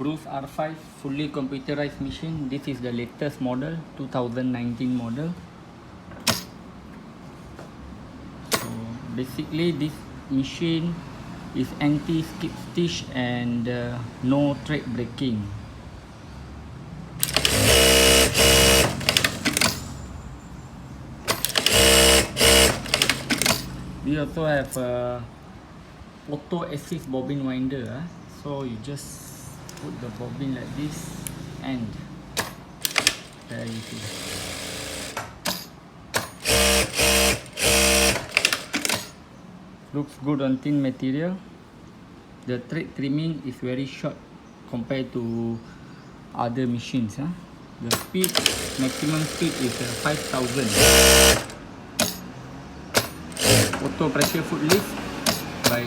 Bruce R5 fully computerized machine. This is the latest model, 2019 model. So basically this machine is anti-skip stitch and no thread breaking. We also have a auto assist bobbin winder. So you just put the bobbin like this and there you see. Looks good on thin material. The thread trimming is very short compared to other machines. The speed, maximum speed is 5,000. Auto pressure foot lift by